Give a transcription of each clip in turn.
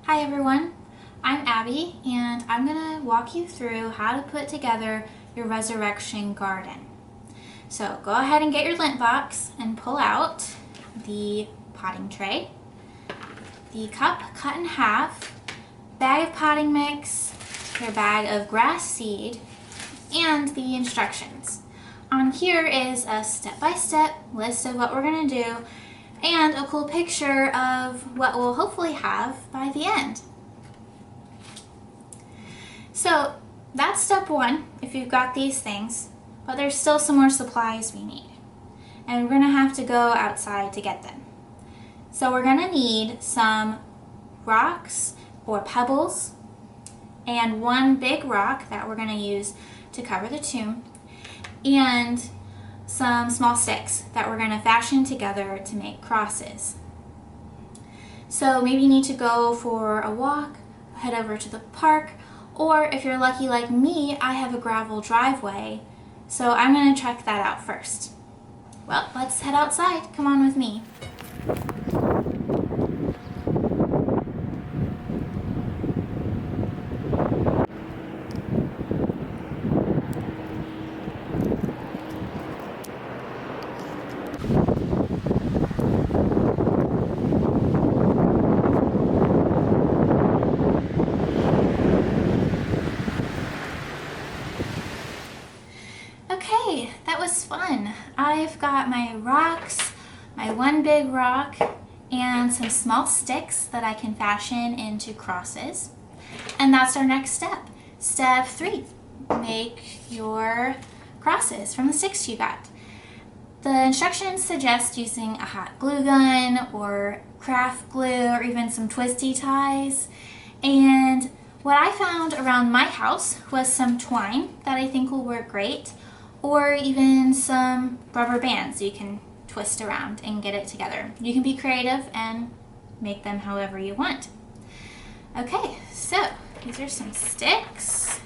Hi everyone, I'm Abby and I'm going to walk you through how to put together your resurrection garden. So go ahead and get your Lent box and pull out the potting tray, the cup cut in half, bag of potting mix, your bag of grass seed, and the instructions. On here is a step-by-step list of what we're going to do and a cool picture of what we'll hopefully have by the end. So that's step one if you've got these things, but there's still some more supplies we need. And we're going to have to go outside to get them. So we're going to need some rocks or pebbles and one big rock that we're going to use to cover the tomb, and some small sticks that we're going to fashion together to make crosses. So maybe you need to go for a walk, head over to the park, or if you're lucky like me, I have a gravel driveway, so I'm going to check that out first. Well, let's head outside. Come on with me. Okay, that was fun. I've got my rocks, my one big rock, and some small sticks that I can fashion into crosses. And that's our next step. Step 3, make your crosses from the sticks you got. The instructions suggest using a hot glue gun or craft glue or even some twisty ties. And what I found around my house was some twine that I think will work great, or even some rubber bands you can twist around and get it together. You can be creative and make them however you want. Okay, so these are some sticks.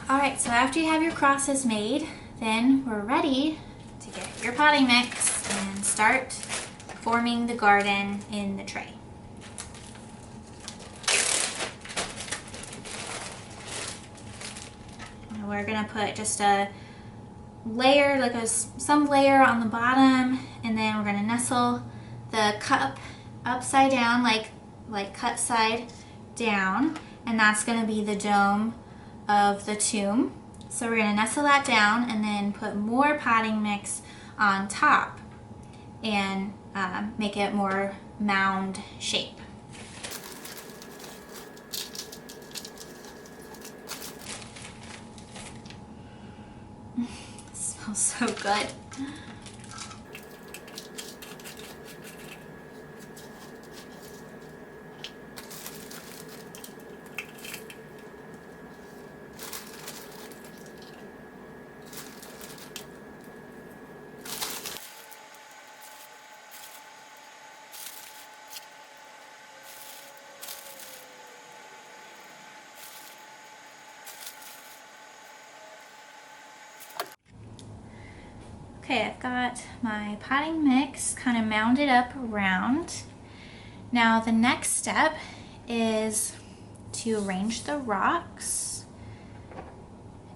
Alright, so after you have your crosses made, then we're ready to get your potting mix and start forming the garden in the tray. And we're going to put just a layer, like some layer on the bottom, and then we're going to nestle the cup upside down, like cut side down, and that's going to be the dome of the tomb. So we're going to nestle that down and then put more potting mix on top and make it more mound shape. It smells so good. Okay, I've got my potting mix kind of mounded up around. Now the next step is to arrange the rocks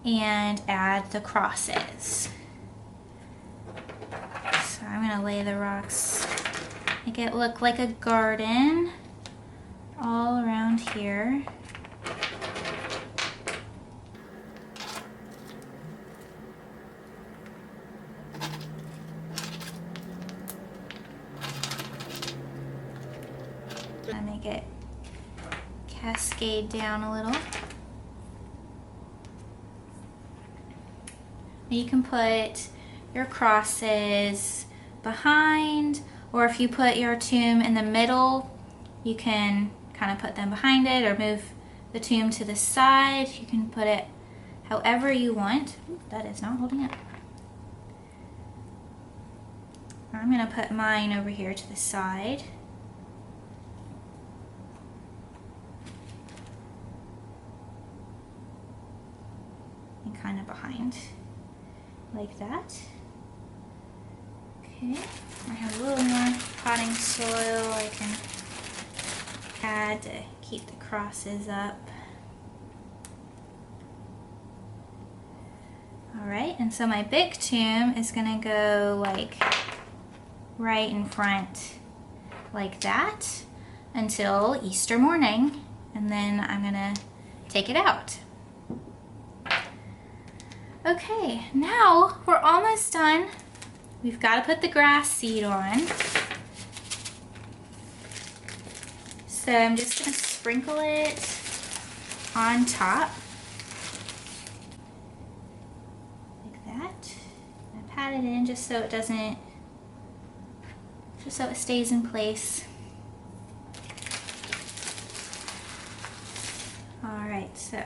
and add the crosses. So I'm going to lay the rocks, make it look like a garden all around here. And make it cascade down a little. You can put your crosses behind, or if you put your tomb in the middle, you can kind of put them behind it or move the tomb to the side. You can put it however you want. Ooh, that is not holding up. I'm going to put mine over here to the side. And kind of behind, like that. Okay, I have a little more potting soil I can add to keep the crosses up. Alright, and so my big tomb is going to go like right in front like that until Easter morning, and then I'm going to take it out. Okay, now we're almost done. We've got to put the grass seed on. So I'm just going to sprinkle it on top. Like that. I pat it in just so it doesn't, just so it stays in place. Alright, so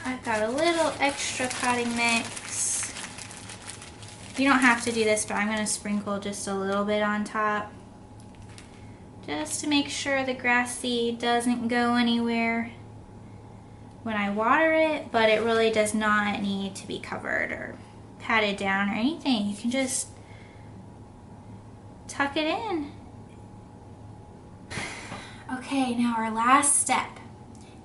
I've got a little extra potting mix. You don't have to do this, but I'm going to sprinkle just a little bit on top, just to make sure the grass seed doesn't go anywhere when I water it, but it really does not need to be covered or patted down or anything. You can just tuck it in. Okay, now our last step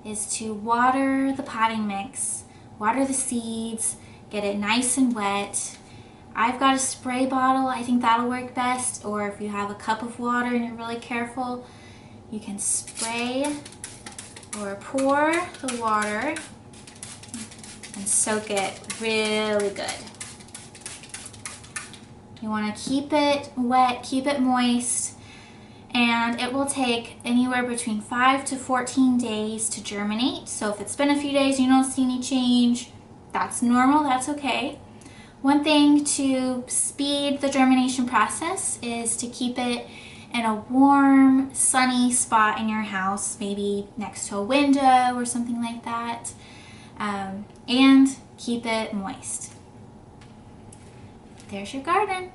is to water the potting mix, water the seeds, get it nice and wet. I've got a spray bottle, I think that'll work best, or if you have a cup of water and you're really careful, you can spray or pour the water and soak it really good. You want to keep it wet, keep it moist, and it will take anywhere between 5 to 14 days to germinate. So if it's been a few days and you don't see any change, that's normal, that's okay. One thing to speed the germination process is to keep it in a warm, sunny spot in your house, maybe next to a window or something like that, and keep it moist. There's your garden.